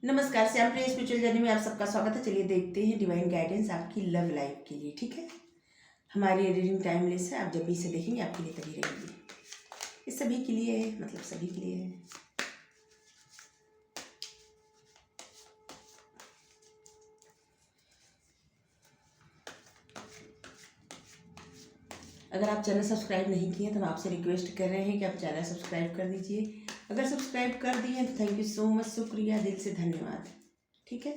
नमस्कार, श्याम प्रिय spiritual journey में आप सबका स्वागत है। चलिए देखते हैं डिवाइन गाइडेंस आपकी लव लाइफ के लिए। ठीक है, हमारी रीडिंग टाइमलेस है। आप जब भी इसे देखेंगे आपके लिए तभी रहेगी। ये सभी के लिए है, मतलब सभी के लिए है। अगर आप चैनल सब्सक्राइब नहीं किए तो हम आपसे रिक्वेस्ट कर रहे हैं कि आप चैनल सब्सक्राइब कर दीजिए। अगर सब्सक्राइब कर दिए तो थैंक यू सो मच, शुक्रिया, दिल से धन्यवाद। ठीक है,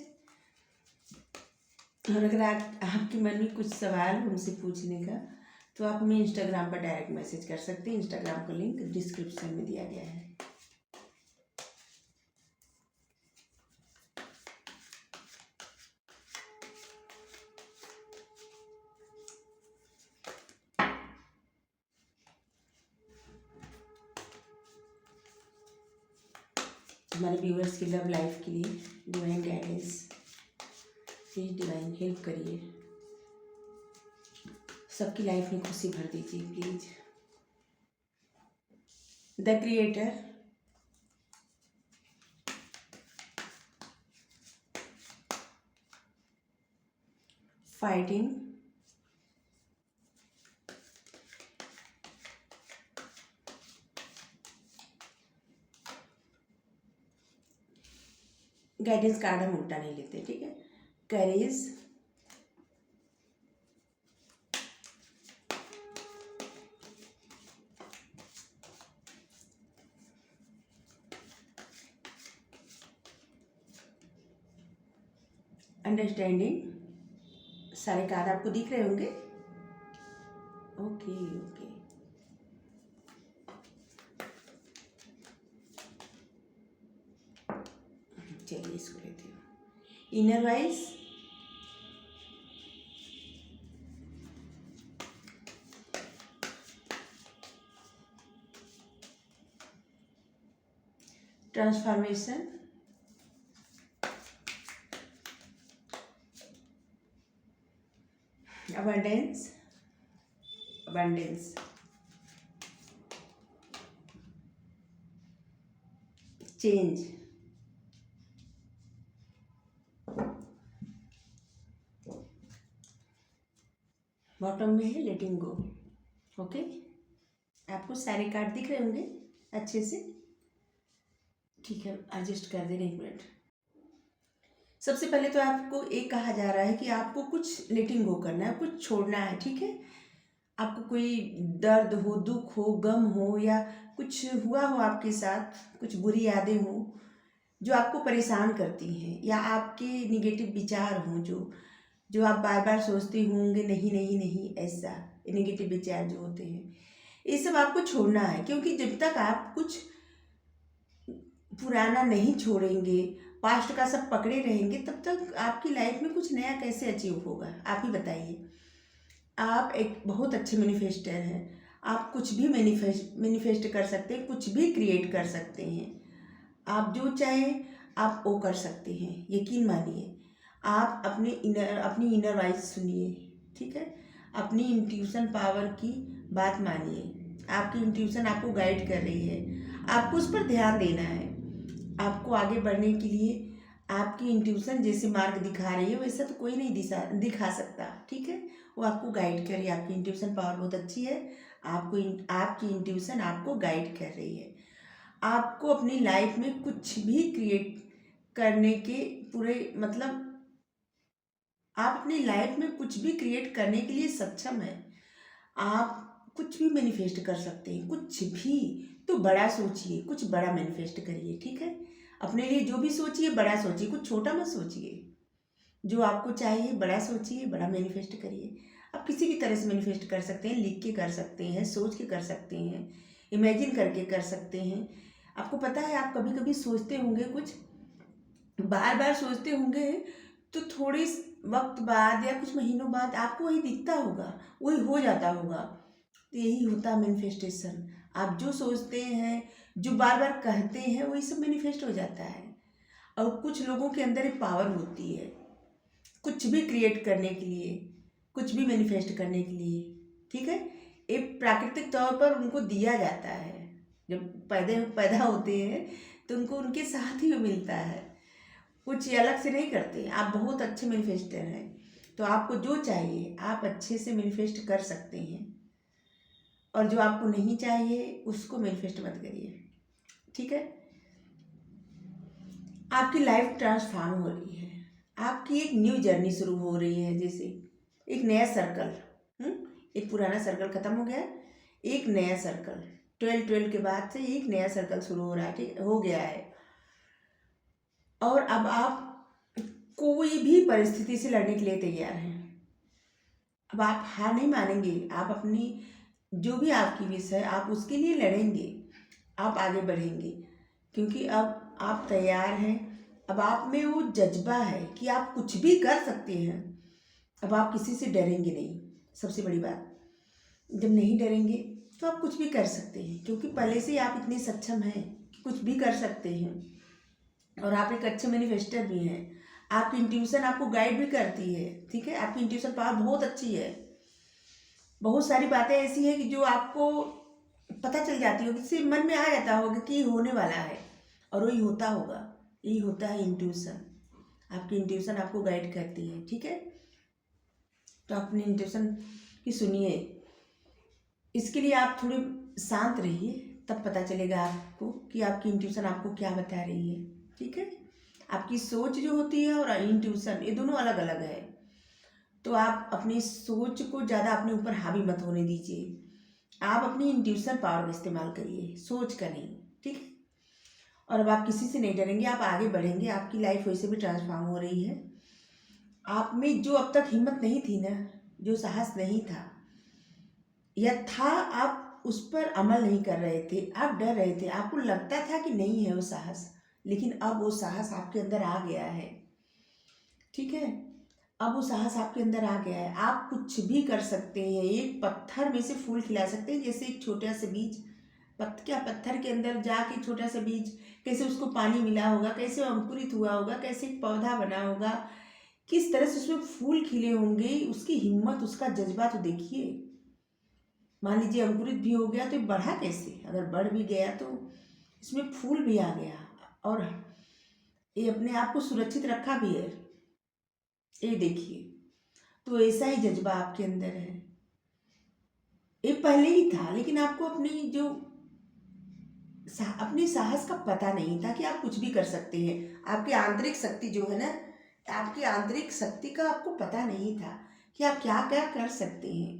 और अगर आपके मन में कुछ सवाल हमसे पूछने का तो आप हमें इंस्टाग्राम पर डायरेक्ट मैसेज कर सकते हैं। इंस्टाग्राम का लिंक डिस्क्रिप्शन में दिया गया है। हमारे व्यूअर्स की लव लाइफ के लिए divine guidance, please divine help करिए। सबकी लाइफ में खुशी भर दीजिए please. The creator, fighting, guidance card हम उल्टा नहीं लेते। ठीक है, करेज, अंडरस्टैंडिंग। सारे कार्ड आपको दिख रहे होंगे। ओके ओके, चलिए इसको लेती हूँ। Inner wise, transformation, abundance, abundance, change, bottom में है लेटिंग गो। ओके, आपको सारे कार्ड दिख रहे होंगे अच्छे से। ठीक है, एडजस्ट कर देना, एक मिनट। सबसे पहले तो आपको एक कहा जा रहा है कि आपको कुछ लेटिंग गो करना है, कुछ छोड़ना है। ठीक है, आपको कोई दर्द हो, दुख हो, गम हो, या कुछ हुआ हो आपके साथ, कुछ बुरी यादें हो जो आपको परेशान करती हैं, या आपके निगेटिव विचार हों जो आप बार बार सोचते होंगे, नहीं नहीं नहीं, ऐसा नेगेटिव विचार जो होते हैं, ये सब आपको छोड़ना है। क्योंकि जब तक आप कुछ पुराना नहीं छोड़ेंगे, पास्ट का सब पकड़े रहेंगे, तब तक आपकी लाइफ में कुछ नया कैसे अचीव होगा? आप ही बताइए। आप एक बहुत अच्छे मैनिफेस्टर हैं। आप कुछ भी मैनिफेस्ट कर सकते हैं, कुछ भी क्रिएट कर सकते हैं। आप जो चाहें आप वो कर सकते हैं, यकीन मानिए। आप अपनी इनर वॉइस सुनिए। ठीक है, अपनी इंट्यूशन पावर की बात मानिए। आपकी इंट्यूशन आपको गाइड कर रही है, आपको उस पर ध्यान देना है। आपको आगे बढ़ने के लिए आपकी इंट्यूशन जैसे मार्ग दिखा रही है, वैसा तो कोई नहीं दिखा सकता। ठीक है, वो आपको गाइड कर रही है। आपकी इंट्यूशन पावर बहुत अच्छी है। आपकी इंट्यूशन आपको गाइड कर रही है। आपको अपनी लाइफ में कुछ भी क्रिएट करने के पूरे, मतलब आप अपनी लाइफ में कुछ भी क्रिएट करने के लिए सक्षम है। आप कुछ भी मैनिफेस्ट कर सकते हैं, कुछ भी। तो बड़ा सोचिए, कुछ बड़ा मैनिफेस्ट करिए। ठीक है, अपने लिए जो भी सोचिए बड़ा सोचिए, कुछ छोटा मत सोचिए। जो आपको चाहिए बड़ा सोचिए, बड़ा मैनिफेस्ट करिए। आप किसी भी तरह से मैनिफेस्ट कर सकते हैं, लिख के कर सकते हैं, सोच के कर सकते हैं, इमेजिन करके कर सकते हैं। आपको पता है, आप कभी कभी सोचते होंगे, कुछ बार बार सोचते होंगे, तो थोड़ी वक्त बाद या कुछ महीनों बाद आपको वही दिखता होगा, वही हो जाता होगा। तो यही होता है मैनिफेस्टेशन। आप जो सोचते हैं, जो बार बार कहते हैं, वही सब मैनिफेस्ट हो जाता है। और कुछ लोगों के अंदर एक पावर होती है कुछ भी क्रिएट करने के लिए, कुछ भी मैनिफेस्ट करने के लिए। ठीक है, एक प्राकृतिक तौर पर उनको दिया जाता है। जब पैदा होते हैं तो उनको उनके साथ ही मिलता है। कुछ ये अलग से नहीं करते, आप बहुत अच्छे मैनिफेस्टर हैं। तो आपको जो चाहिए आप अच्छे से मैनिफेस्ट कर सकते हैं, और जो आपको नहीं चाहिए उसको मैनिफेस्ट मत करिए, ठीक है। आपकी लाइफ ट्रांसफॉर्म हो रही है, आपकी एक न्यू जर्नी शुरू हो रही है, जैसे एक नया सर्कल। एक पुराना सर्कल ख़त्म हो गया, एक नया सर्कल 12 के बाद से एक नया सर्कल शुरू हो रहा है, ठीक हो गया है। और अब आप कोई भी परिस्थिति से लड़ने के लिए तैयार हैं। अब आप हार नहीं मानेंगे, आप अपनी जो भी आपकी विश है आप उसके लिए लड़ेंगे, आप आगे बढ़ेंगे, क्योंकि अब आप तैयार हैं। अब आप में वो जज्बा है कि आप कुछ भी कर सकते हैं। अब आप किसी से डरेंगे नहीं, सबसे बड़ी बात। जब नहीं डरेंगे तो आप कुछ भी कर सकते हैं, क्योंकि पहले से ही आप इतने सक्षम हैं कि कुछ भी कर सकते हैं। और आप एक अच्छे मैनिफेस्टर भी हैं, आपकी इंट्यूशन आपको गाइड भी करती है, ठीक है। आपकी इंट्यूशन पावर बहुत अच्छी है, बहुत सारी बातें ऐसी हैं कि जो आपको पता चल जाती होगी, किसी मन में आ जाता होगा कि होने वाला है, और वही होता होगा। यही होता है इंट्यूशन, आपकी इंट्यूशन आपको गाइड करती है, ठीक है। तो अपनी इंट्यूशन की सुनिए, इसके लिए आप थोड़े शांत रहिए, तब पता चलेगा आपको कि आपकी इंट्यूशन आपको क्या बता रही है, ठीक है। आपकी सोच जो होती है और इंट्यूशन, ये दोनों अलग अलग है। तो आप अपनी सोच को ज़्यादा अपने ऊपर हावी मत होने दीजिए, आप अपनी इंट्यूशन पावर का इस्तेमाल करिए, सोच का नहीं, ठीक है। और अब आप किसी से नहीं डरेंगे, आप आगे बढ़ेंगे, आपकी लाइफ वैसे भी ट्रांसफॉर्म हो रही है। आप में जो अब तक हिम्मत नहीं थी ना, जो साहस नहीं था या था, आप उस पर अमल नहीं कर रहे थे, आप डर रहे थे, आपको लगता था कि नहीं है वो साहस, लेकिन अब वो साहस आपके अंदर आ गया है, ठीक है। अब वो साहस आपके अंदर आ गया है, आप कुछ भी कर सकते हैं, एक पत्थर में से फूल खिला सकते हैं। जैसे एक छोटा सा बीज क्या पत्थर के अंदर जाके छोटा सा बीज, कैसे उसको पानी मिला होगा, कैसे अंकुरित हुआ होगा, कैसे एक पौधा बना होगा, किस तरह से उसमें फूल खिले होंगे, उसकी हिम्मत, उसका जज्बा तो देखिए। मान लीजिए अंकुरित भी हो गया तो बढ़ा कैसे, अगर बढ़ भी गया तो इसमें फूल भी आ गया, और ये अपने आप को सुरक्षित रखा भी है, ये देखिए। तो ऐसा ही जज्बा आपके अंदर है, ये पहले ही था, लेकिन आपको अपनी साहस का पता नहीं था कि आप कुछ भी कर सकते हैं। आपकी आंतरिक शक्ति जो है ना, आपकी आंतरिक शक्ति का आपको पता नहीं था कि आप क्या क्या कर सकते हैं,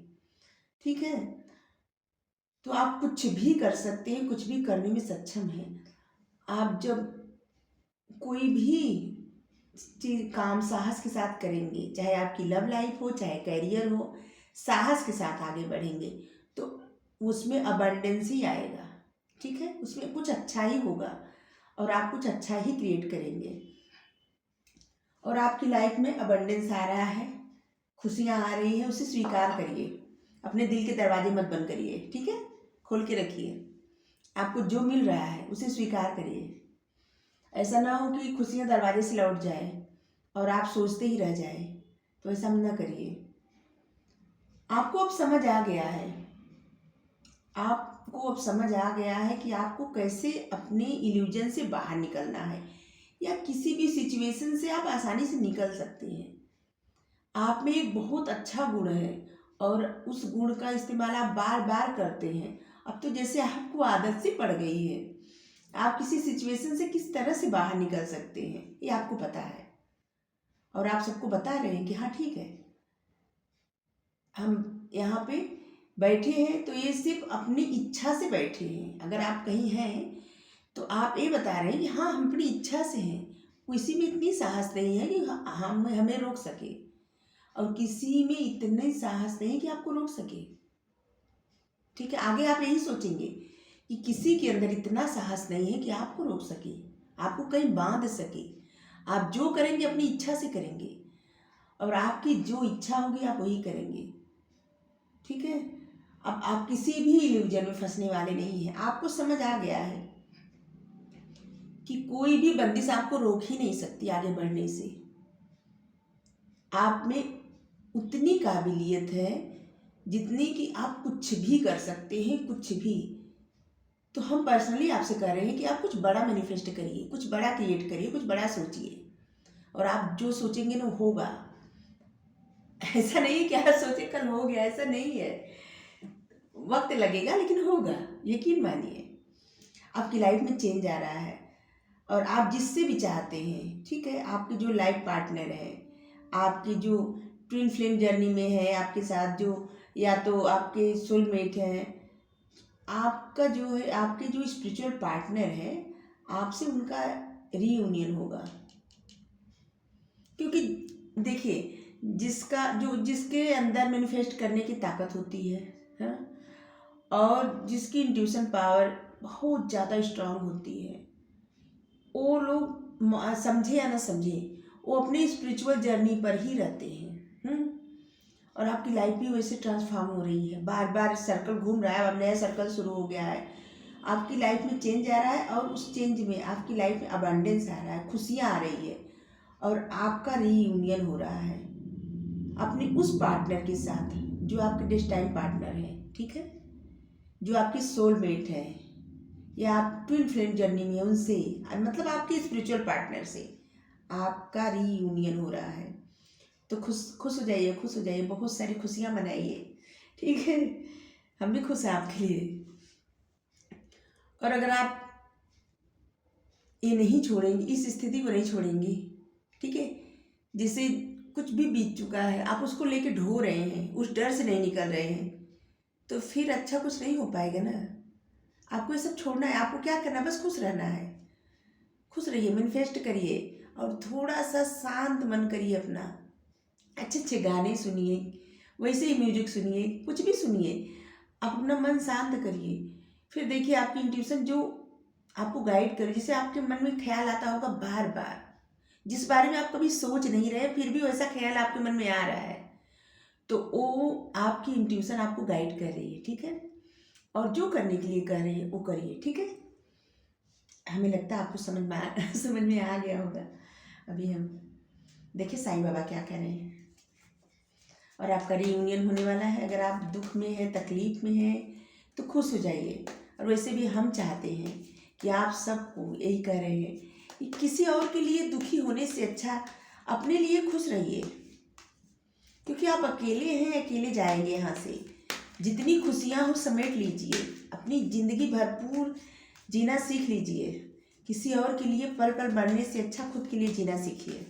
ठीक है। तो आप कुछ भी कर सकते हैं, कुछ भी करने में सक्षम हैं। आप जब कोई भी चीज काम साहस के साथ करेंगे, चाहे आपकी लव लाइफ हो, चाहे करियर हो, साहस के साथ आगे बढ़ेंगे तो उसमें अबंडेंस ही आएगा, ठीक है। उसमें कुछ अच्छा ही होगा और आप कुछ अच्छा ही क्रिएट करेंगे, और आपकी लाइफ में अबंडेंस आ रहा है, खुशियाँ आ रही हैं, उसे स्वीकार करिए। अपने दिल के दरवाजे मत बंद करिए, ठीक है, खोल के रखिए। आपको जो मिल रहा है उसे स्वीकार करिए। ऐसा ना हो कि खुशियाँ दरवाजे से लौट जाए और आप सोचते ही रह जाए, तो ऐसा ना करिए। आपको अब समझ आ गया है, आपको अब समझ आ गया है कि आपको कैसे अपने इल्यूजन से बाहर निकलना है, या किसी भी सिचुएशन से आप आसानी से निकल सकते हैं। आप में एक बहुत अच्छा गुण है और उस गुण का इस्तेमाल आप बार बार करते हैं। अब तो जैसे आपको आदत सी पड़ गई है, आप किसी सिचुएशन से किस तरह से बाहर निकल सकते हैं ये आपको पता है, और आप सबको बता रहे हैं कि हाँ ठीक है, हम यहाँ पे बैठे हैं तो ये सिर्फ अपनी इच्छा से बैठे हैं। अगर आप कहीं हैं तो आप ये बता रहे हैं कि हाँ हम अपनी इच्छा से हैं, किसी में इतनी साहस नहीं है कि हम हमें रोक सके, और किसी में इतने साहस नहीं कि आपको रोक सके, ठीक है। आगे आप यही सोचेंगे कि किसी के अंदर इतना साहस नहीं है कि आपको रोक सके, आपको कहीं बांध सके। आप जो करेंगे अपनी इच्छा से करेंगे, और आपकी जो इच्छा होगी आप वही करेंगे, ठीक है। अब आप किसी भी इल्यूजन में फंसने वाले नहीं हैं। आपको समझ आ गया है कि कोई भी बंदिश आपको रोक ही नहीं सकती आगे बढ़ने से। आप में उतनी काबिलियत है जितनी कि आप कुछ भी कर सकते हैं, कुछ भी। तो हम पर्सनली आपसे कह रहे हैं कि आप कुछ बड़ा मैनिफेस्ट करिए, कुछ बड़ा क्रिएट करिए, कुछ बड़ा सोचिए, और आप जो सोचेंगे ना होगा। ऐसा नहीं है कि आज सोचे कल हो गया, ऐसा नहीं है। वक्त लगेगा लेकिन होगा, यकीन मानिए। आपकी लाइफ में चेंज आ रहा है और आप जिससे भी चाहते हैं, ठीक है, आपके जो लाइफ पार्टनर है, आपकी जो ट्विन फ्लेम जर्नी में है आपके साथ, जो या तो आपके सोलमेट हैं, आपका जो है, आपके जो स्पिरिचुअल पार्टनर है, आपसे उनका रीयूनियन होगा। क्योंकि देखिए, जिसके अंदर मैनिफेस्ट करने की ताकत होती है, हाँ, और जिसकी इंट्यूशन पावर बहुत ज़्यादा स्ट्रांग होती है, वो लोग समझे या ना समझे, वो अपनी स्पिरिचुअल जर्नी पर ही रहते हैं। और आपकी लाइफ भी वैसे ट्रांसफॉर्म हो रही है, बार बार सर्कल घूम रहा है, अब नया सर्कल शुरू हो गया है। आपकी लाइफ में चेंज आ रहा है और उस चेंज में आपकी लाइफ में अबंडेंस आ रहा है, खुशियाँ आ रही है और आपका रीयूनियन हो रहा है अपने उस पार्टनर के साथ जो आपके डेस्टाइन पार्टनर है, ठीक है, जो आपकी सोलमेट है या आप ट्विन फ्लेम जर्नी में उनसे, मतलब आपके स्पिरिचुअल पार्टनर से आपका रीयूनियन हो रहा है। तो खुश खुश हो जाइए, खुश हो जाइए, बहुत सारी खुशियाँ मनाइए, ठीक है। हम भी खुश हैं आपके लिए। और अगर आप ये नहीं छोड़ेंगे, इस स्थिति को नहीं छोड़ेंगे, ठीक है, जिसे कुछ भी बीत चुका है, आप उसको लेके ढो रहे हैं, उस डर से नहीं निकल रहे हैं, तो फिर अच्छा कुछ नहीं हो पाएगा ना। आपको ये सब छोड़ना है, आपको क्या करना है, बस खुश रहना है। खुश रहिए, मैनिफेस्ट करिए और थोड़ा सा शांत मन करिए अपना। अच्छे अच्छे गाने सुनिए, वैसे ही म्यूजिक सुनिए, कुछ भी सुनिए, आप अपना मन शांत करिए। फिर देखिए आपकी इंट्यूशन जो आपको गाइड करे, जिसे आपके मन में ख्याल आता होगा बार बार, जिस बारे में आप कभी सोच नहीं रहे फिर भी वैसा ख्याल आपके मन में आ रहा है, तो वो आपकी इंट्यूशन आपको गाइड कर रही है, ठीक है। और जो करने के लिए कह रही है वो करिए, ठीक है। हमें लगता है आपको समझ में आ गया होगा। अभी हम देखिए साईं बाबा क्या कह रहे हैं। और आपका रीयूनियन होने वाला है। अगर आप दुख में हैं, तकलीफ में हैं, तो खुश हो जाइए। और वैसे भी हम चाहते हैं कि आप सबको यही कह रहे हैं कि किसी और के लिए दुखी होने से अच्छा अपने लिए खुश रहिए, क्योंकि आप अकेले हैं, अकेले जाएंगे यहाँ से। जितनी खुशियाँ हो समेट लीजिए, अपनी ज़िंदगी भरपूर जीना सीख लीजिए। किसी और के लिए पल पल मरने से अच्छा खुद के लिए जीना सीखिए,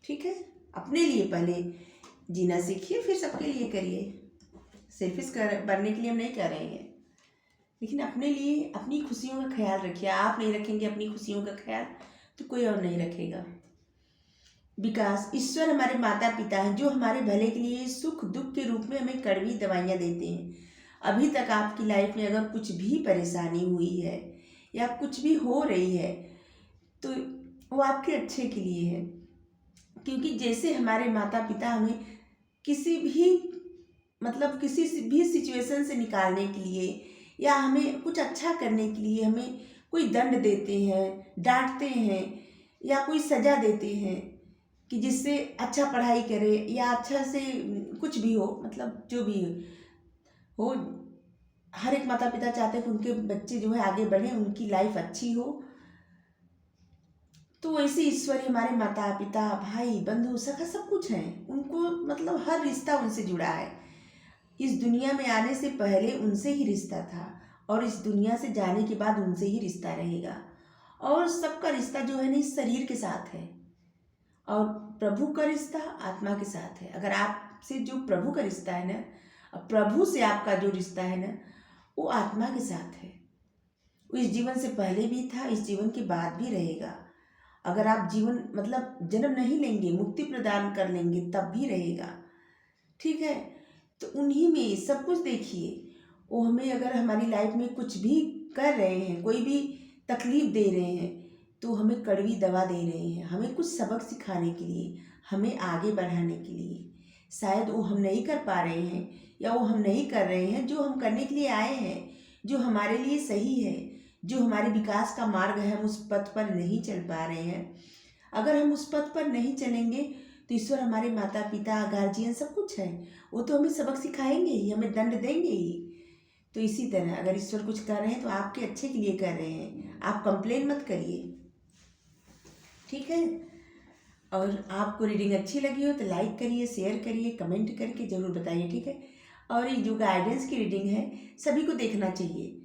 ठीक है। अपने लिए पहले जीना सीखिए, फिर सबके लिए करिए। सेल्फिश बनने के लिए हम नहीं कर रहे हैं, लेकिन अपने लिए अपनी खुशियों का ख्याल रखिए। आप नहीं रखेंगे अपनी खुशियों का ख्याल तो कोई और नहीं रखेगा। विकास, ईश्वर हमारे माता पिता हैं जो हमारे भले के लिए सुख दुख के रूप में हमें कड़वी दवाइयाँ देते हैं। अभी तक आपकी लाइफ में अगर कुछ भी परेशानी हुई है या कुछ भी हो रही है तो वो आपके अच्छे के लिए है, क्योंकि जैसे हमारे माता पिता हमें किसी भी सिचुएशन से निकालने के लिए या हमें कुछ अच्छा करने के लिए हमें कोई दंड देते हैं, डांटते हैं या कोई सज़ा देते हैं कि जिससे अच्छा पढ़ाई करे या अच्छा से कुछ भी हो, मतलब जो भी हो, हर एक माता पिता चाहते हैं कि उनके बच्चे जो है आगे बढ़े, उनकी लाइफ अच्छी हो। तो वैसे ईश्वरी हमारे माता पिता भाई बंधु सखा सब कुछ हैं, उनको मतलब हर रिश्ता उनसे जुड़ा है। इस दुनिया में आने से पहले उनसे ही रिश्ता था और इस दुनिया से जाने के बाद उनसे ही रिश्ता रहेगा। और सबका रिश्ता जो है ना इस शरीर के साथ है और प्रभु का रिश्ता आत्मा के साथ है। अगर आपसे जो प्रभु का रिश्ता है ना, प्रभु से आपका जो रिश्ता है ना, वो आत्मा के साथ है। वो इस जीवन से पहले भी था, इस जीवन के बाद भी रहेगा। अगर आप जीवन मतलब जन्म नहीं लेंगे, मुक्ति प्रदान कर लेंगे, तब भी रहेगा, ठीक है। तो उन्हीं में सब कुछ देखिए। वो हमें अगर हमारी लाइफ में कुछ भी कर रहे हैं, कोई भी तकलीफ दे रहे हैं, तो हमें कड़वी दवा दे रहे हैं, हमें कुछ सबक सिखाने के लिए, हमें आगे बढ़ाने के लिए। शायद वो हम नहीं कर पा रहे हैं या वो हम नहीं कर रहे हैं जो हम करने के लिए आए हैं, जो हमारे लिए सही है, जो हमारे विकास का मार्ग है, हम उस पथ पर नहीं चल पा रहे हैं। अगर हम उस पथ पर नहीं चलेंगे तो ईश्वर हमारे माता पिता गार्जियन सब कुछ है, वो तो हमें सबक सिखाएंगे ही, हमें दंड देंगे ही। तो इसी तरह अगर ईश्वर कुछ कर रहे हैं तो आपके अच्छे के लिए कर रहे हैं, आप कंप्लेन मत करिए, ठीक है। और आपको रीडिंग अच्छी लगी हो तो लाइक करिए, शेयर करिए, कमेंट करके ज़रूर बताइए, ठीक है। और ये जो गाइडेंस की रीडिंग है सभी को देखना चाहिए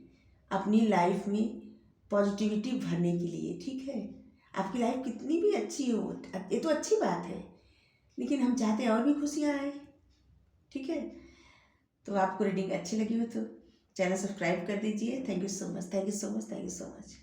अपनी लाइफ में पॉजिटिविटी भरने के लिए, ठीक है। आपकी लाइफ कितनी भी अच्छी हो, ये तो अच्छी बात है, लेकिन हम चाहते हैं और भी खुशियाँ आए, ठीक है। तो आपको रीडिंग अच्छी लगी हो तो चैनल सब्सक्राइब कर दीजिए। Thank you so much, thank you so much, thank you so much.